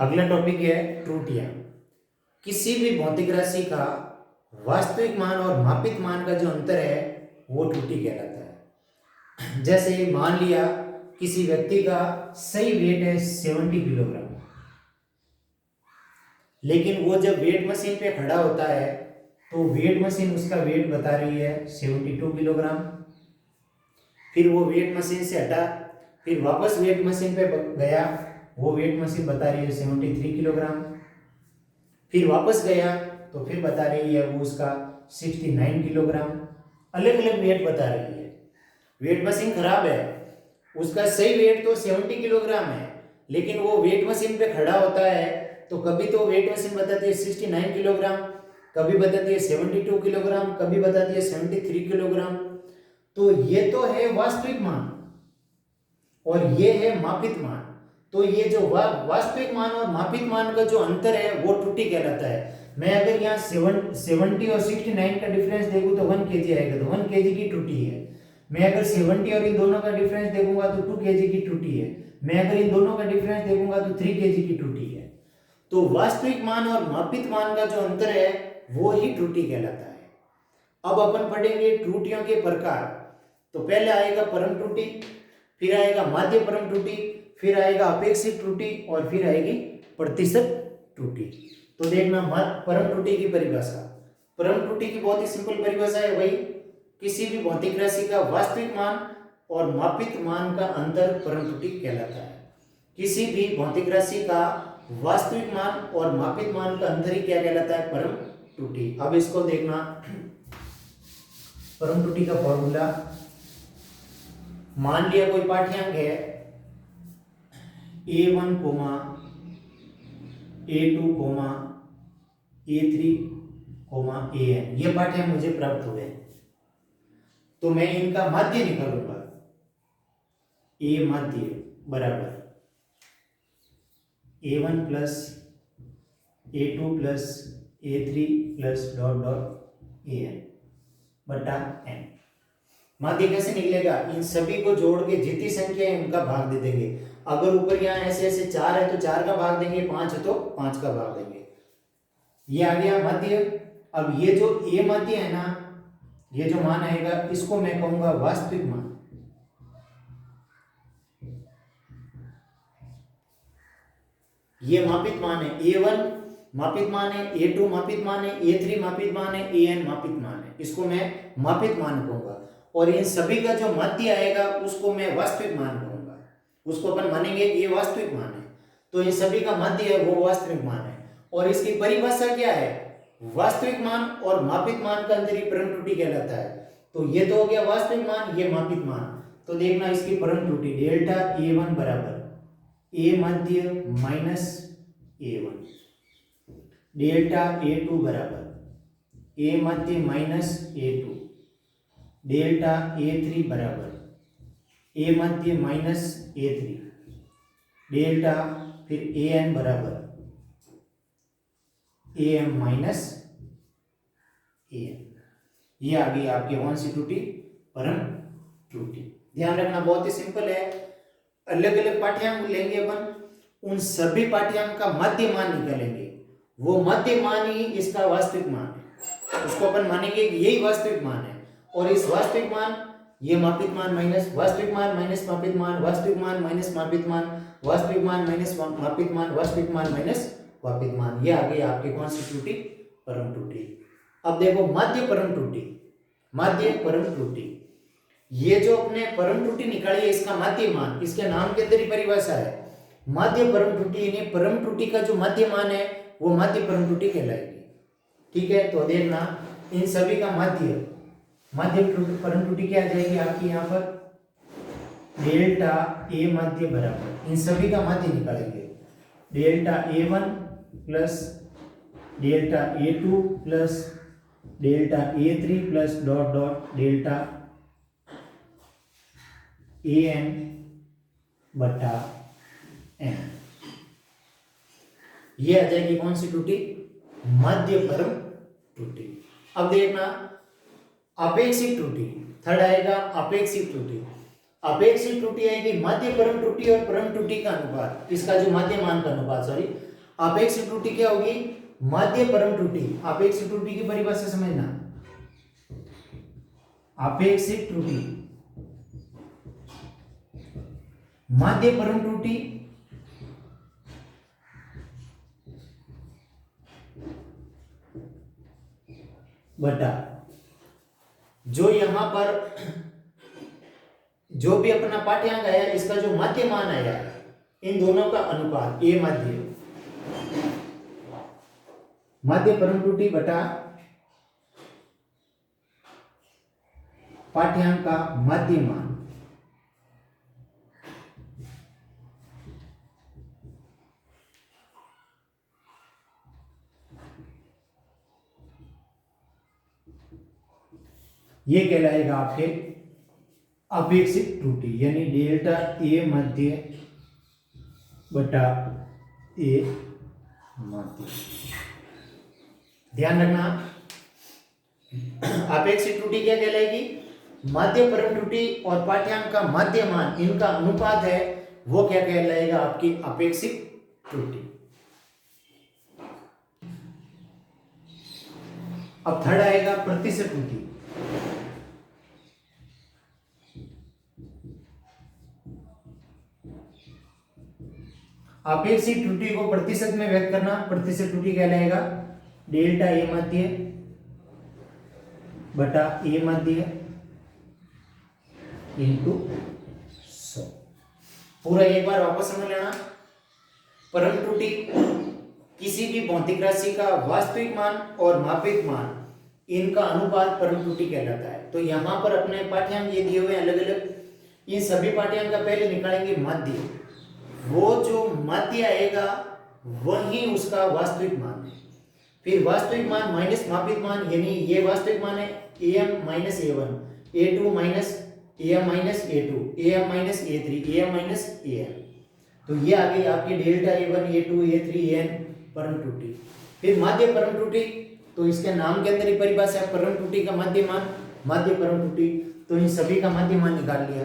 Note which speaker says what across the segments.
Speaker 1: अगला टॉपिक है त्रुटियां। किसी भी भौतिक राशि का वास्तविक मान और मापित मान का जो अंतर है वो त्रुटि कहलाता है। जैसे मान लिया किसी व्यक्ति का सही वेट है 70 किलोग्राम, लेकिन वो जब वेट मशीन पे खड़ा होता है तो वेट मशीन उसका वेट बता रही है 72 किलोग्राम। फिर वो वेट मशीन से हटा, फिर वापस वेट मशीन पे गया, वो वेट मशीन बता रही है 73 किलोग्राम। फिर वापस गया तो फिर बता रही है वो उसका 69 किलोग्राम। अलग अलग वेट बता रही है। वेट मशीन खराब है, उसका सही वेट तो 70 किलोग्राम है, लेकिन वो वेट मशीन पे खड़ा होता है तो कभी तो वेट मशीन बताती है 69 किलोग्राम, कभी बताती है 72 किलोग्राम, कभी बताती है 73 किलोग्राम। तो ये तो है वास्तविक मान और ये है मापित मान। तो ये जो वास्तविक मान और मापित मान का जो अंतर है वो त्रुटि कहलाता है। मैं अगर यहाँ 70 और 69 का डिफरेंस देखूं तो 1 kg आएगा, तो 1 kg की त्रुटि है। मैं अगर 70 और इन दोनों का डिफरेंस देखूंगा तो 2 kg की त्रुटि है। मैं अगर इन दोनों का डिफरेंस देखूंगा तो 3 kg की त्रुटि है। तो वास्तविक मान और मापित मान का जो अंतर है वो ही त्रुटि कहलाता है। अब अपन पढ़ेंगे त्रुटियों के प्रकार। तो पहले आएगा परम त्रुटि, फिर आएगा माध्य परम त्रुटि, फिर आएगा अपेक्षित त्रुटि और फिर आएगी प्रतिशत त्रुटि। तो देखना परम त्रुटि की परिभाषा। परम त्रुटि की बहुत ही सिंपल परिभाषा है, वही किसी भी भौतिक राशि का वास्तविक मान और मापित मान का अंतर परम त्रुटि कहलाता है। किसी भी भौतिक राशि का वास्तविक मान और मापित मान का अंतर ही क्या कहलाता है? परम त्रुटि। अब इसको देखना, परम त्रुटि का फॉर्मूला। मान लिया कोई पाठ्यांक है A1, A2, A3, AN, ये पाठ्यांक मुझे प्राप्त हुए, तो मैं इनका माध्य निकालूंगा। A माध्य बराबर A1 plus A2 plus A3 plus dot dot AN बटा N। माध्य कैसे निकलेगा? इन सभी को जोड़ के जितनी संख्या है उनका भाग दे देंगे। अगर ऊपर यहाँ ऐसे ऐसे 4 है तो 4 का भाग देंगे, 5 है तो 5 का भाग देंगे। ये आ गया माध्य। अब ये जो A माध्य है ना, ये जो मान आएगा इसको मैं कहूंगा वास्तविक मान। ये मापित मान है, A1 मापित मान है, A2 मापित मान है, A3 मापित मान है, AN मापित मान है। इसको मैं मापित मान कहूंगा। और इन सभी का जो माध्य आएगा उसको मैं वास्तविक मान कहूंगा। उसको अपन मानेंगे ये वास्तविक मान है, तो इन सभी का माध्य है वो वास्तविक मान है। और इसकी परिभाषा क्या है? वास्तविक मान और मापित मान का अंतर ही परम त्रुटि कहलाता है। तो ये तो हो गया वास्तविक मान, ये मापित मान। तो देखना इसकी परम त्रुटि डेल्टा A1 बराबर A माध्य माइनस A1, डेल्टा A2 बराबर A माध्य माइनस A2, डेल्टा A3 बराबर A माध्य माइनस A3, डेल्टा फिर AN बराबर AM माइनस AN। ये आ गई आपकी कौन सी त्रुटि? परम त्रुटि। ध्यान रखना बहुत ही सिंपल है। अलग अलग पाठ्यांक लेंगे अपन, उन सभी पाठ्यांक का माध्य मान निकालेंगे, वो माध्य मान ही इसका वास्तविक मान है। उसको अपन मानेंगे कि यही वास्तविक मान है। और इस वास्तविक मान, ये मापित मान माइनस वास्तविक मान माइनस मापित मान, वास्तविक मान माइनस मापित मान, वास्तविक मान माइनस मापित मान, वास्तविक मान माइनस मापित मान, ये आ गई आपकी कौन सी त्रुटि? परम त्रुटि। अब देखो माध्य परम त्रुटि, माध्य परम त्रुटि। ये जो अपने परम त्रुटि निकाली है इसका माध्य मान, इसके नाम के अंदर ही परिभाषा है माध्य परम त्रुटि। यानी परम त्रुटि का जो माध्य मान है वो माध्य परम त्रुटि कहलाएगी। ठीक है, तो देखना इन सभी का माध्य, माध्य परम त्रुटि क्या आ जाएगी आपकी यहाँ पर? डेल्टा A माध्य बराबर, इन सभी का माध्य निकालेंगे, delta A1 plus delta A2 plus delta A3 plus dot dot delta AN बटा N। ये आ जाएगी कौन सी त्रुटि? माध्य परम त्रुटि। अब देखना अपेक्षित त्रुटि, थर्ड आएगा अपेक्षित त्रुटि। अपेक्षित त्रुटि आएगी माध्य परम त्रुटि और परम त्रुटि का अनुपात, इसका जो माध्य मान का अनुपात, सॉरी अपेक्षित त्रुटि क्या होगी? माध्य परम त्रुटि। अपेक्षित त्रुटि की परिभाषा समझना। अपेक्षित त्रुटि माध्य परम त्रुटि बटा जो यहां पर जो भी अपना पाठ्यांक आया इसका जो माध्य मान आया इन दोनों का अनुपात, ए माध्य परम त्रुटि बटा पाठ्यांक का माध्य मान। ये कहलाएगा आपके अपेक्षित त्रुटि, यानी डेल्टा ए मध्य बटा ए मध्य। ध्यान रखना, अपेक्षित त्रुटि क्या कहलाएगी? माध्य परम त्रुटि और पाठ्यांक का माध्य मान इनका अनुपात है, वो क्या कहलाएगा? आपकी अपेक्षित त्रुटि। अब थर्ड आएगा प्रतिशत त्रुटि। अपेक्षित त्रुटि को प्रतिशत में व्यक्त करना, प्रतिशत त्रुटि कहलाएगा डेल्टा ए मध्य बटा ए मध्य इंटू 100। पूरा एक बार वापस समझ लेना। परम त्रुटि किसी भी भौतिक राशि का वास्तविक मान और मापित मान इनका अनुपात परम त्रुटि कहलाता है। तो यहां पर अपने पाठ्यांक ये दिए हुए अलग अलग, इन सभी पाठ्यांक का पहले निकालेंगे माध्य। वो जो माध्य आएगा वही उसका वास्तविक मान है। फिर वास्तविक मान माइनस मापित मान, यानी ये वास्तविक मान है am minus a1, a2 minus am minus a2, am minus a3, am minus am। तो ये आ गई आपकी delta a1, a2, a3, an परम त्रुटि। फिर माध्य परम त्रुटि, तो इसके नाम के अंदर ही परिभाषा है परम त्रुटि का माध्य मान, माध्य परम त्रुटि। तो इन सभी का माध्य मान निकाल लिया।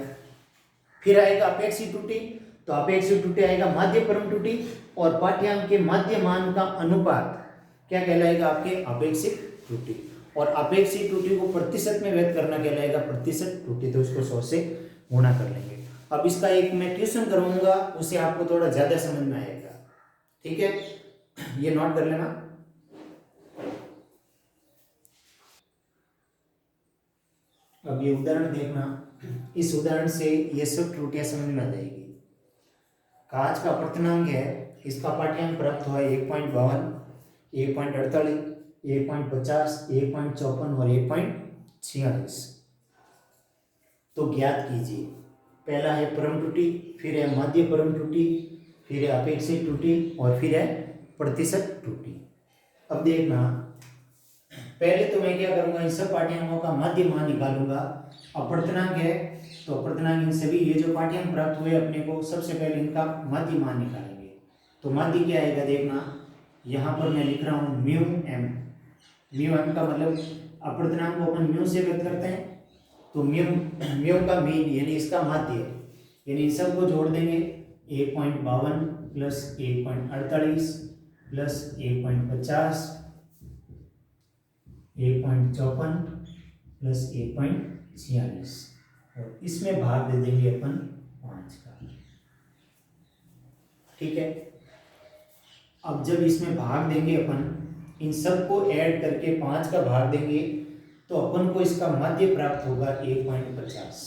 Speaker 1: फिर आएगा अपेक्षित त्रुटि, तो अपेक्षित त्रुटि आएगा माध्य परम त्रुटि और पाठ्यांक के माध्य मान का अनुपात क्या कहलाएगा? आपके अपेक्षित त्रुटि। और अपेक्षित त्रुटि को प्रतिशत में व्यक्त करना कहलाएगा प्रतिशत त्रुटि। तो इसको 100 से गुणा कर लेंगे। अब इसका एक मैं ट्यूशन करवाऊंगा, उससे आपको थोड़ा ज्यादा समझ में आएगा। ठीक है, ये नोट कर लेना। अब ये उदाहरण देखना, इस उदाहरण से ये सब त्रुटियां समझ में आ जाएगी। कांच का अपवर्तनांक है, इसका पाठ्यांक प्राप्त हुआ 1.52, 1.48, 1.50, 1.54 और 1.46। तो ज्ञात कीजिए। पहला है परम त्रुटि, फिर है माध्य परम त्रुटि, फिर है अपेक्षित त्रुटि और फिर है प्रतिशत त्रुटि। अब देखना, पहले तो मैं क्या करूंगा, इन सब पाठ्यांकों का माध्य मान निकालूंगा। अपवर्तनांक है तो अपवर्तनांक इन सभी ये जो पाठ्यांक प्राप्त हुए अपने को, सबसे पहले इनका माध्य मान निकालेंगे। तो माध्य क्या आएगा देखना, यहाँ पर मैं लिख रहा हूँ म्यू एम। म्यू एम का मतलब अपवर्तनांक को अपन म्यू से व्यक्त करते हैं, तो म्यू का मीन यानी इसका माध्य, यानी इन सबको जोड़ देंगे 1.52 प्लस 1.48 प्लस 1.50, 1.54 प्लस 1.46 और इसमें भाग दे देंगे अपन 5 का। ठीक है, अब जब इसमें भाग देंगे अपन, इन सबको ऐड करके 5 का भाग देंगे तो अपन को इसका माध्य प्राप्त होगा 1.50।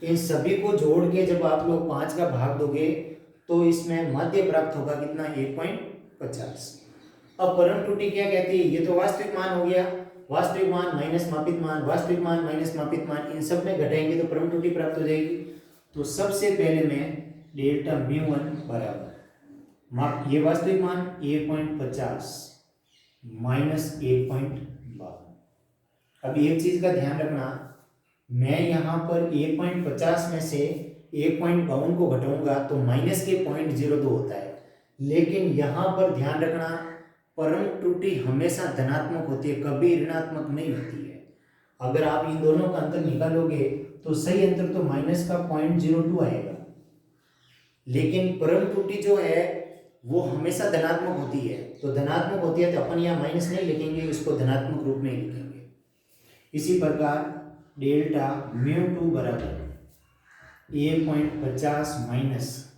Speaker 1: इन सभी को जोड़ के जब आप लोग 5 का भाग दोगे तो इसमें माध्य प्राप्त होगा कितना? 1.50। अब परम त्रुटि क्या कहती है? ये तो वास्तविक मान हो गया, वास्तविक मान माइनस मापित मान, वास्तविक मान माइनस मापित मान, इन सब में घटाएंगे तो परम त्रुटि प्राप्त हो जाएगी। तो सबसे पहले मैं डेल्टा μ1 बराबर ये वास्तविक मान 1.50 माइनस 1.52। अब एक चीज का ध्यान रखना, मैं यहाँ पर 1.50 में से 1.52 को घटाऊंगा तो माइनस के 0.02 होता है, लेकिन यहाँ पर ध्यान रखना परम त्रुटि हमेशा धनात्मक होती है, कभी ऋणात्मक नहीं होती है। अगर आप इन दोनों का अंतर निकालोगे तो सही अंतर तो माइनस का 0.02 आएगा, लेकिन परम त्रुटि जो है वो हमेशा धनात्मक होती है। तो धनात्मक होती है तो अपन यहाँ माइनस नहीं लिखेंगे, इसको धनात्मक रूप में ही लिखेंगे। इसी प्रकार डेल्टा म्यू टू बराबर 1.50 माइनस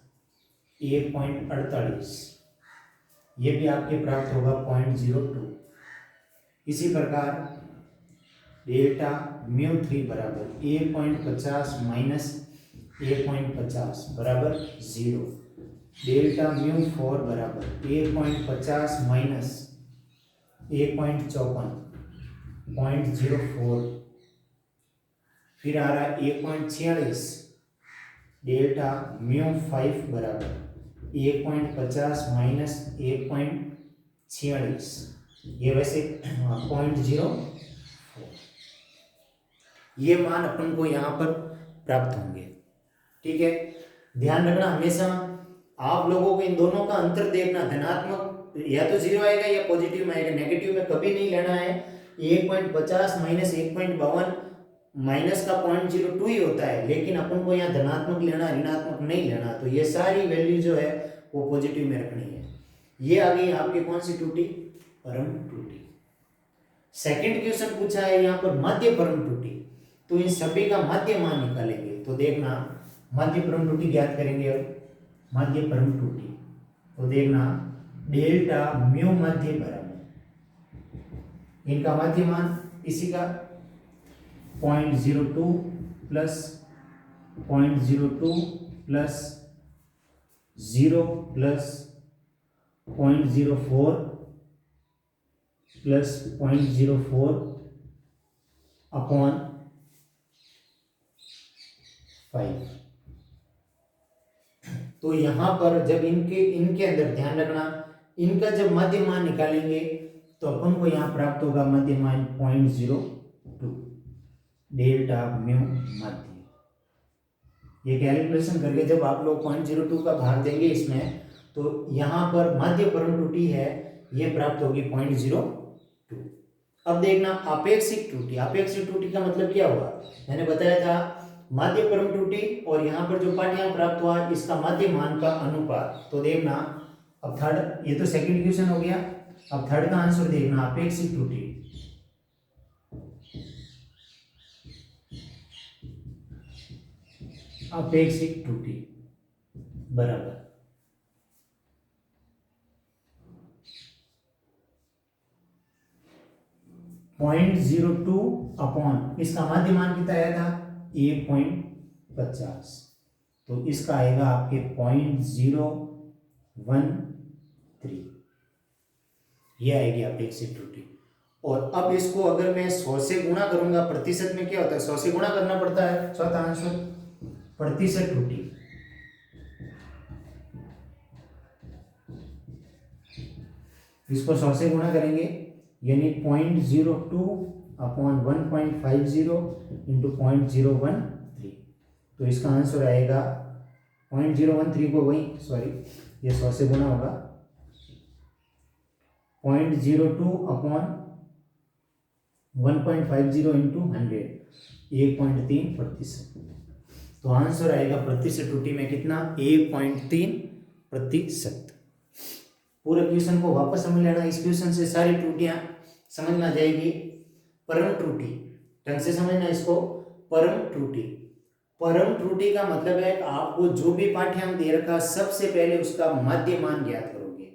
Speaker 1: 1.48, ये भी आपके प्राप्त होगा 0.02। इसी प्रकार डेल्टा म्यू थ्री बराबर 1.50 माइनस 1.50 बराबर 0। डेल्टा म्यू फोर बराबर 1.50 माइनस 1.54 0.04। फिर आ रहा है 1.46। डेल्टा म्यू फाइव बराबर 1.50 माइनस 1.46, ये वैसे 0.04। ये मान अपन को यहाँ पर प्राप्त होंगे। ठीक है, ध्यान रखना हमेशा आप लोगों को इन दोनों का अंतर देखना, धनात्मक या तो 0 आएगा या पॉजिटिव में आएगा, नेगेटिव में कभी नहीं लेना है। 1.50 माइनस 1.52 माइनस का 0.02 ही होता है, लेकिन अपन को यहाँ धनात्मक लेना, ऋणात्मक नहीं लेना। तो ये सारी वैल्यू जो है वो पॉजिटिव में रखनी है। ये आ गई आपकी कौन सी त्रुटि? परम त्रुटि। सेकंड क्वेश्चन पूछा है यहाँ पर मध्य परम त्रुटि, तो इन सभी का मध्य मान निकालेंगे। तो देखना मध्य परम त्रुटि ज्ञात करेंगे। अब मध्य परम त्रुटि तो देखना डेल्टा म्यू मध्य बराबर इनका मध्य मान इसी का 0.02 plus 0.02 plus 0 plus 0.04 plus 0.04 upon 5। तो यहां पर जब इनके अंदर ध्यान रखना, इनका जब मध्य मान निकालेंगे तो अपन को यहां प्राप्त होगा मध्य मान 0.02 डेल्टा म्यू मध्य। ये कैलकुलेशन करके जब आप लोग 0.02 का भाग देंगे इसमें, तो यहां पर मध्य परम त्रुटि है ये प्राप्त होगी 0.02। अब देखना आपेक्षिक त्रुटि। आपेक्षिक त्रुटि का मतलब क्या हुआ? मैंने बताया था मध्य परम त्रुटि और यहाँ पर जो पाठ्यांक प्राप्त हुआ इसका मध्य मान का अनुपात। तो देखना अब थर्ड, ये तो सेकंड क्वेश्चन हो गया। अब थर्ड का आंसर देखना आपेक्षिक त्रुटि। अपेक्षिक त्रुटि बराबर 0.02 अपॉन इसका मध्य मान कितना आया था 1.50, तो इसका आएगा आपके 0.013, ये आएगी अपेक्षित त्रुटि। और अब इसको अगर मैं 100 से गुणा करूंगा, प्रतिशत में क्या होता है 100 से गुणा करना पड़ता है, चौथा आंसर प्रतिशत त्रुटि। इसको 100 से गुणा करेंगे यानी 0.02 अपॉन 1.50 इंटू 0.013, तो इसका आंसर आएगा 0.013 को वही ये 100 से गुणा होगा 0.02 अपॉन 1.50 इंटू 100, 1.3%। तो आंसर आएगा प्रतिशत त्रुटि में कितना 1.3%। पूरे क्वेश्चन को वापस समझ लेना, इस क्वेश्चन से सारी त्रुटियां समझ में आ जाएगी। परम त्रुटि ढंग से समझना इसको। परम त्रुटि, परम त्रुटि का मतलब है आपको जो भी पाठ्यांक दे रखा सबसे पहले उसका मध्य मान ज्ञात करोगे।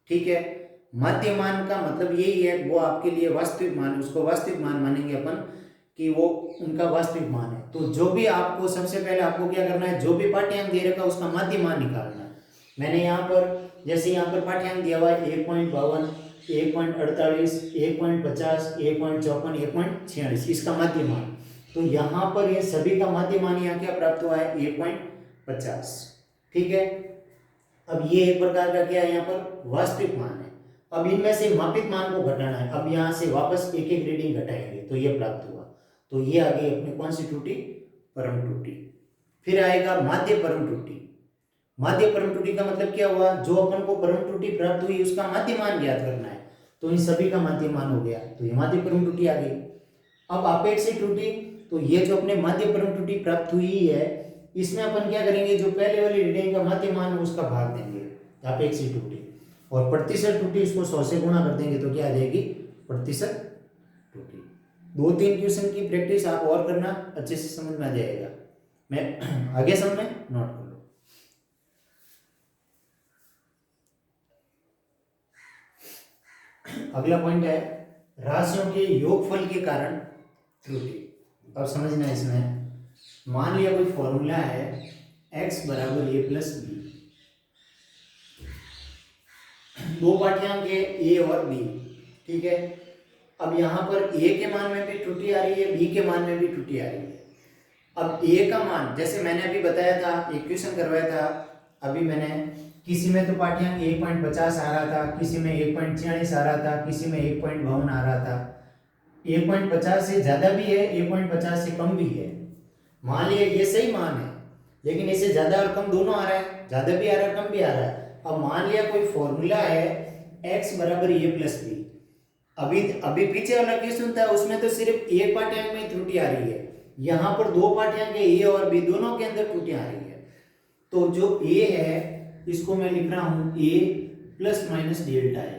Speaker 1: ठीक है, मध्य मान का मतलब यही है वो आपके लिए वास्तविक मान है, उसको वास्तविक मान मानेंगे अपन कि वो उनका वास्तविक मान है। तो जो भी आपको सबसे पहले आपको क्या करना है, जो भी पाठ्यांक दे रखा उसका मध्य मान निकालना है। मैंने यहाँ पर जैसे यहाँ पर पाठ्यांक दिया हुआ है 1.52, 1.48, 1.50, 1.54, 1.46 इसका मध्य मान। तो यहाँ पर ये सभी का मध्य मान यहाँ क्या प्राप्त हुआ है 1.50। ठीक है, अब ये एक प्रकार का क्या है यहाँ पर वास्तविक मान है। अब इनमें से मापित मान को घटाना है। अब यहाँ से वापस एक एक रीडिंग घटाएंगे तो ये प्राप्त हुआ। तो ये आ गई अपनी कौन सी त्रुटि? परम त्रुटि। फिर आएगा माध्य परम त्रुटि। माध्य परम त्रुटि का मतलब क्या हुआ, जो अपन को परम त्रुटि प्राप्त हुई उसका माध्य मान ज्ञात करना है। तो इन सभी का माध्य मान हो गया, तो ये माध्य परम त्रुटि आ गई। अब अपेक्षित त्रुटि, तो ये जो अपने माध्य परम त्रुटि प्राप्त हुई है इसमें अपन क्या करेंगे, जो पहले वाली रीडिंग का माध्य मान है उसका भाग देंगे। सापेक्षी त्रुटि। और प्रतिशत त्रुटि इसको 100 से गुणा कर देंगे तो क्या आ जाएगी, प्रतिशत त्रुटि। 2-3 क्वेश्चन की प्रैक्टिस आप और करना, अच्छे से समझ में आ जाएगा। मैं आगे समझ में नोट कर लो। अगला पॉइंट है राशियों के योगफल के कारण त्रुटि। अब समझना इसमें, मान लिया कोई फॉर्मूला है x बराबर a प्लस बी, दो पाठ्यांक है a और b, ठीक है। अब यहाँ पर a के मान में भी त्रुटि आ रही है, b के मान में भी त्रुटि आ रही है। अब a का मान, जैसे मैंने अभी बताया था, इक्वेशन करवाया था अभी मैंने, किसी में तो पाठ्यांक 1.50 आ रहा था, किसी में 1.46 आ रहा था, किसी में 1.52 आ रहा था। 1.50 से ज्यादा भी है, 1.50 से कम भी है। मान लिया ये सही मान है, लेकिन इससे ज्यादा और कम दोनों आ रहा है, ज्यादा भी आ रहा है कम भी आ रहा है। अब मान लिया कोई फॉर्मूला है x बराबर a प्लस बी, अभी पीछे वाला क्वेश्चन था उसमें तो सिर्फ एक पाठ्यांक में त्रुटि आ रही है, यहाँ पर दो पाठ्यांक है a और b, दोनों के अंदर त्रुटि आ रही है। तो जो a है इसको मैं लिख रहा हूं a plus minus delta a,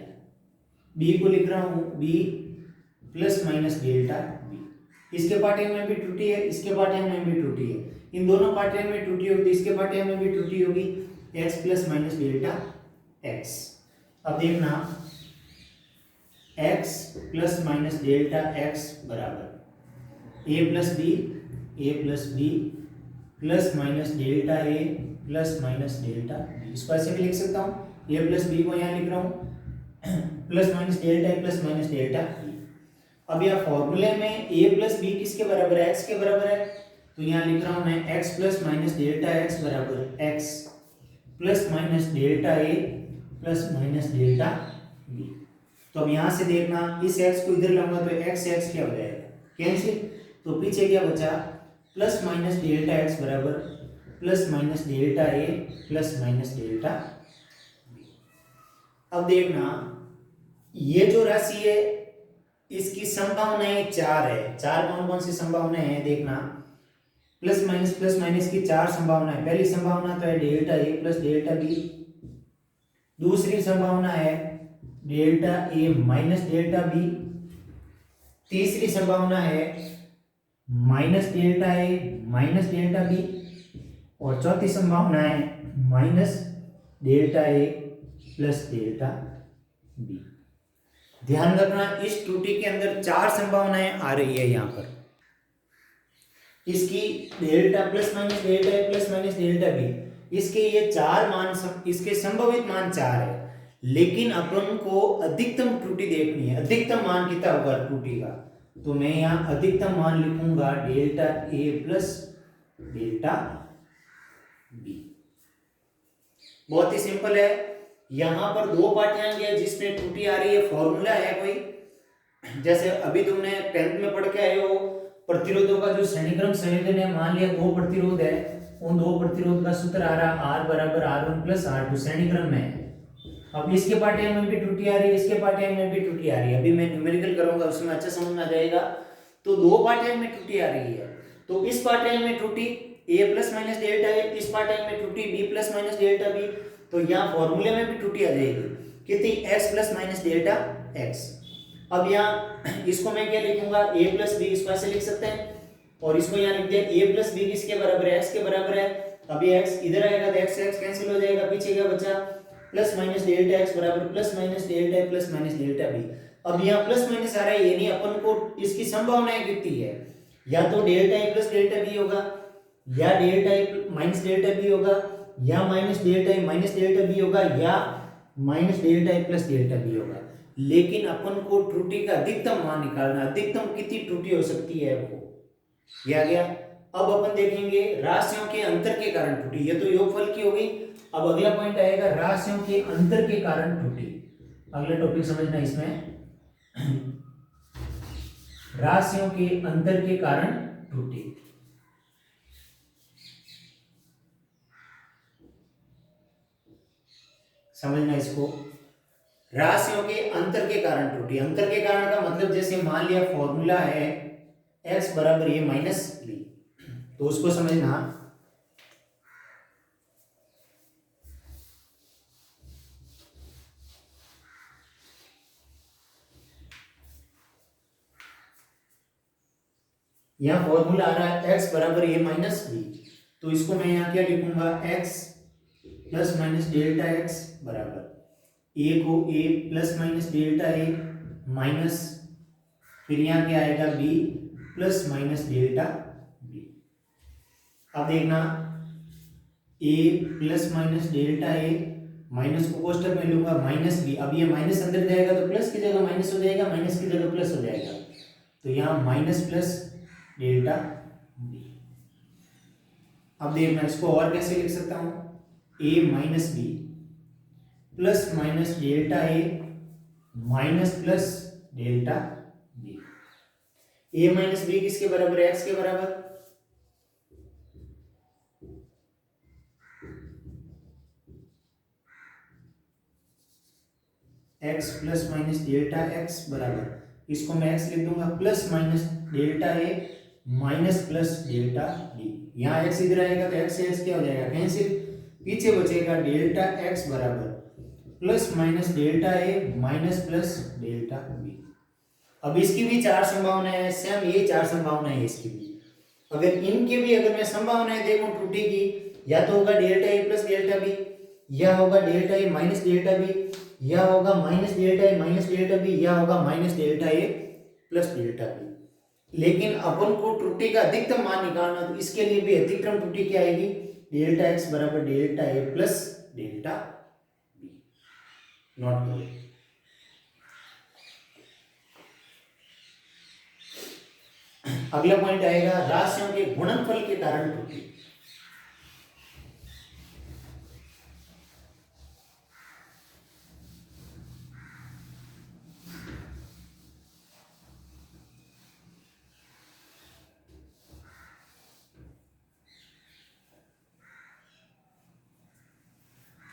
Speaker 1: b को लिख रहा हूं b plus minus delta b। इसके पाठ्यांक में भी त्रुटि है, इसके पाठ्यांक में भी त्रुटि है, इन दोनों पाठ्यांक में त्रुटि होगी, इसके पाठ्यांक में भी त्रुटि होगी, x plus minus delta x। अब देखना x plus minus delta x बराबर a plus B plus minus delta a plus minus delta b। इसको ऐसे भी लिख सकता हूँ, a प्लस बी को यहाँ लिख रहा हूँ plus minus delta a plus minus delta b। अब यह फॉर्मूले में a प्लस बी किसके बराबर है, x के बराबर है, तो यहाँ लिख रहा हूँ मैं x plus minus delta x बराबर x plus minus delta a plus minus delta b। तो अब यहाँ से देखना, इस x को इधर लाऊंगा तो x क्या हो जाएगा, कैंसिल, तो पीछे क्या बचा, प्लस माइनस डेल्टा x बराबर plus minus delta a plus minus delta b। अब देखना ये जो राशि है इसकी संभावनाएं 4 है। 4 कौन कौन सी संभावनाएं हैं देखना, प्लस माइनस की 4 संभावनाएं। पहली संभावना तो है delta a plus delta b, दूसरी संभावना है delta a minus delta b, तीसरी संभावना है minus delta a minus delta b, और चौथी संभावना है minus delta a plus delta b। ध्यान रखना इस त्रुटि के अंदर 4 संभावनाएं आ रही है, यहाँ पर इसकी delta plus minus delta a plus minus delta b, इसके ये 4 मान, इसके संभावित मान 4 है, लेकिन अपन को अधिकतम त्रुटि देखनी है। अधिकतम मान कितना होगा त्रुटि का, तो मैं यहाँ अधिकतम मान लिखूंगा delta a plus delta b। बहुत ही सिंपल है, यहाँ पर दो पाठ्यांक है जिसमें त्रुटि आ रही है, फॉर्मूला है कोई, जैसे अभी तुमने 10th में पढ़ के आए हो, प्रतिरोधों का जो श्रेणीक्रम संयोजन है, मान लिया दो प्रतिरोध है, उन दो प्रतिरोध का सूत्र आ रहा R बराबर R1 प्लस R2 श्रेणीक्रम में। अब इसके पाठ्यांक में भी त्रुटि आ रही है, इसके पाठ्यांक में भी त्रुटि आ रही है, अभी मैं न्यूमेरिकल करूंगा उसमें अच्छा समझ में आ जाएगा। तो दो पाठ्यांक में त्रुटि आ रही है, तो इस पाठ्यांक में त्रुटि a plus minus delta a, इस पाठ्यांक में त्रुटि b plus minus delta b, तो यहाँ फॉर्मूले में भी त्रुटि आ जाएगी कितनी, x plus minus delta x। अब यहाँ इसको मैं क्या लिखूंगा, a प्लस बी, इसको ऐसे लिख सकते हैं, और इसको यहाँ लिख दिया a प्लस बी किसके बराबर है, x के बराबर है। अभी x इधर आएगा तो x कैंसिल हो जाएगा, पीछे क्या बचा, प्लस माइनस डेल्टा x बराबर plus minus delta a plus minus delta b। अब यहाँ प्लस माइनस आ रहा है, यानी अपन को इसकी संभावनाएं कितनी है, या तो delta a plus delta b होगा, या delta a minus delta b होगा, या minus delta a minus delta b होगा, या minus delta a plus delta b होगा। लेकिन अपन को त्रुटि का अधिकतम मान निकालना, अधिकतम कितनी त्रुटि हो सकती है वो ये आ गया। अब अपन देखेंगे राशियों के अंतर के कारण त्रुटि, ये तो योगफल की होगी। अब अगला पॉइंट आएगा राशियों के अंतर के कारण त्रुटि। अगला टॉपिक समझना इसमें, राशियों के अंतर के कारण त्रुटि। समझना इसको, राशियों के अंतर के कारण त्रुटि। अंतर के कारण का मतलब जैसे मान लिया फॉर्मूला है x बराबर a माइनस बी, तो उसको समझना यहाँ फॉर्मूला आ रहा है x बराबर a माइनस बी, तो इसको मैं यहाँ क्या लिखूंगा, x plus minus delta x बराबर a को a plus minus delta a minus, फिर यहाँ क्या आएगा b plus minus delta b। अब देखना a plus minus delta a minus को कोष्टक में लूंगा माइनस b, अब ये माइनस अंदर जाएगा तो प्लस की जगह माइनस हो जाएगा, माइनस की जगह प्लस हो जाएगा, तो यहाँ माइनस प्लस डेल्टा b। अब देखना इसको और कैसे लिख सकता हूं, a minus B plus minus delta a minus plus delta b। a minus B किसके बराबर है, x के बराबर, x plus minus delta x बराबर, इसको मैं x लिख दूंगा plus minus delta a minus plus delta b। यहाँ x इधर आएगा तो x से x क्या हो जाएगा, कैंसिल, पीछे बचेगा डेल्टा x बराबर plus minus delta a minus plus delta b। अब इसकी भी चार संभावनाएं हैं, सेम ये चार संभावनाएं हैं इसकी भी। अगर इनके भी अगर मैं संभावनाएं देखूं त्रुटि की, या तो होगा delta a plus delta b, या होगा delta a minus delta b, या होगा minus delta a minus delta b, या होगा minus delta a plus delta b। लेकिन अपन को त्रुटि का अधिकतम मान निकालना, तो इसके लिए भी अधिकतम त्रुटि क्या आएगी, डेल्टा x बराबर delta a plus delta b। Note करो। अगला पॉइंट आएगा राशियों के गुणनफल के कारण त्रुटि।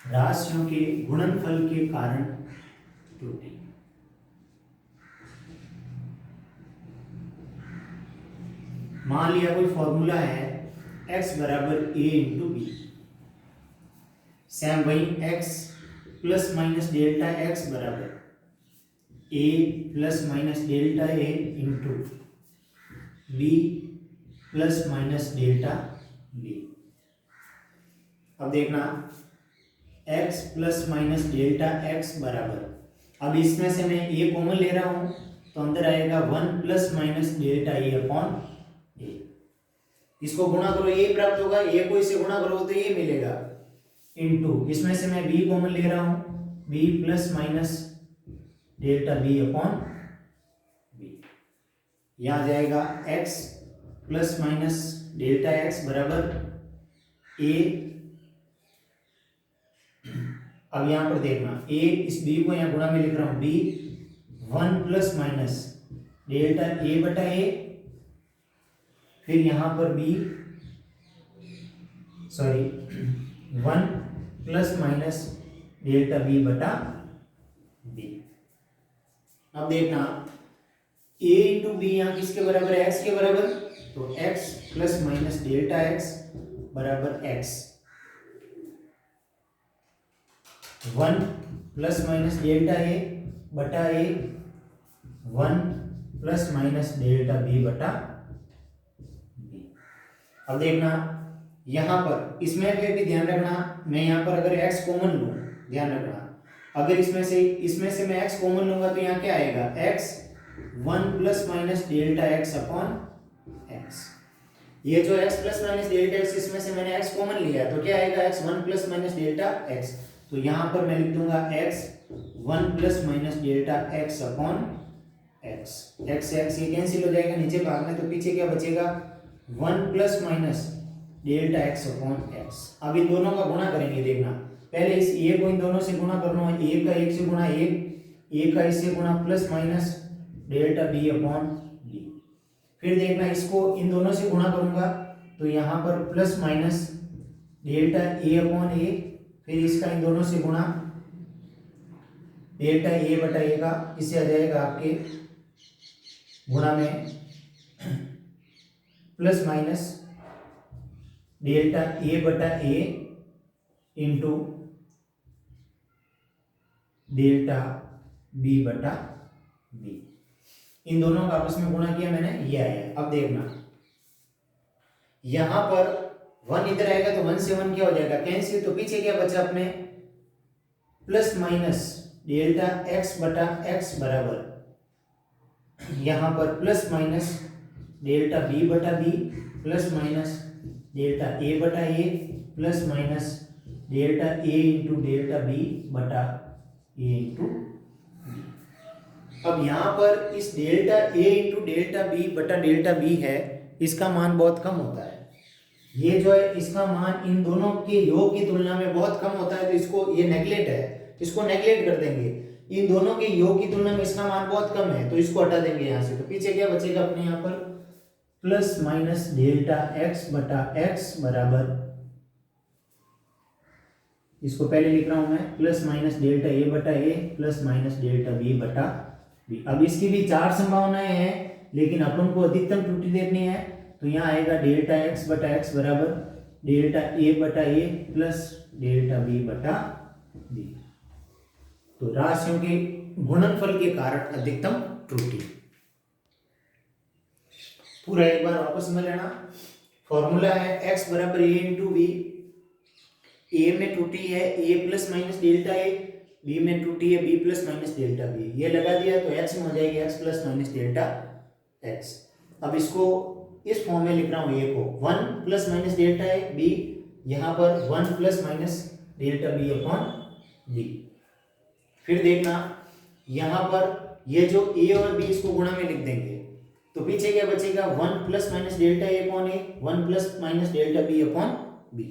Speaker 1: राशियों के गुणनफल के कारण त्रुटि। मान लिया कोई फॉर्मूला है x बराबर a इंटू बी, सेम वही x plus minus delta x बराबर a plus minus delta a into b plus minus delta b। अब देखना x plus minus delta x बराबर, अब इसमें से मैं a कॉमन ले रहा हूं तो अंदर आएगा 1 plus minus delta a upon a। इसको गुणा करो ये प्राप्त होगा, a को इससे गुणा करो तो ये मिलेगा, इनटू इसमें से मैं b कॉमन ले रहा हूं, b plus minus delta b upon b। यहां जाएगा x plus minus delta x बराबर a। अब यहां पर देखना a, इस b को यहां गुणा में लिख रहा हूं, b 1 plus minus delta a बटा a, फिर यहां पर b 1 plus minus delta b बटा b। अब देखना a इंटू बी यहाँ किसके बराबर है, x के बराबर, तो x plus minus delta x बराबर x 1 plus minus delta a बटा a 1 plus minus delta b बटा b। अब देखना यहां पर इसमें भी ध्यान रखना, मैं यहां पर अगर x कॉमन लूं, ध्यान रखना अगर इसमें से मैं x कॉमन लूंगा तो यहाँ क्या आएगा, x 1 plus minus delta x upon x। ये जो x plus minus delta x, इसमें से मैंने x कॉमन लिया तो क्या आएगा, x 1 plus minus delta x, तो यहां पर मैं लिख दूंगा x 1 plus minus delta x upon x। x से x ये कैंसिल हो जाएगा नीचे भाग में, तो पीछे क्या बचेगा, 1 plus minus delta x upon x। अब इन दोनों का गुणा करेंगे, देखना पहले इस a को इन दोनों से गुणा करना है, a का 1 से गुणा 1, a का इससे गुणा plus minus delta b upon b। फिर देखना इसको इन दोनों से गुणा करूंगा तो यहाँ पर plus minus delta a upon a, फिर इसका इन दोनों से गुणा डेल्टा a बटा a का, इससे आ जाएगा आपके गुणा में प्लस माइनस डेल्टा a बटा a इंटू डेल्टा b बटा b। इन दोनों का आपस में गुणा किया मैंने, ये आया। अब देखना यहाँ पर 1 इधर आएगा तो 1 से 1 क्या हो जाएगा, कैंसिल। तो पीछे क्या बचा अपने, प्लस माइनस डेल्टा एक्स बटा एक्स बराबर यहाँ पर प्लस माइनस डेल्टा बी बटा बी प्लस माइनस डेल्टा ए बटा ए प्लस माइनस डेल्टा ए इंटू डेल्टा बी बटा ए इंटू बी। अब यहाँ पर इस delta A into delta B बटा डेल्टा बी है, इसका मान बहुत कम होता है। ये जो है इसका मान इन दोनों के योग की तुलना में बहुत कम होता है, तो इसको ये नेगलेक्ट है, इसको नेगलेक्ट कर देंगे। इन दोनों के योग की तुलना में इसका मान बहुत कम है, तो इसको हटा देंगे यहाँ से। तो पीछे क्या बचेगा अपने यहाँ पर, प्लस माइनस डेल्टा एक्स बटा एक्स बराबर, इसको पहले लिख रहा हूं मैं, प्लस माइनस डेल्टा ए बटा ए प्लस माइनस डेल्टा बी बटा बी। अब इसकी भी 4 संभावनाएं हैं, लेकिन अपन को अधिकतम त्रुटि देखनी है, तो यहाँ आएगा डेल्टा एक्स बटा एक्स बराबर डेल्टा ए बटा ए प्लस डेल्टा बी बटा बी। तो राशियों के गुणनफल के कारण अधिकतम त्रुटि। पूरा एक बार वापस में लेना। फॉर्मूला है x बराबर a इंटू बी। ए में त्रुटि है a plus minus delta A, B में त्रुटि है b plus minus delta B. ये लगा दिया तो x में हो जाएगी x plus minus delta x। अब इसको इस फॉर्म में लिख रहा हूँ, a को 1 plus minus delta A b, यहाँ पर 1 plus minus delta B upon B. फिर देखना यहाँ पर ये जो a और b इसको गुणा में लिख देंगे, तो पीछे क्या बचेगा, 1 plus minus delta A upon A, 1 plus minus delta B upon B.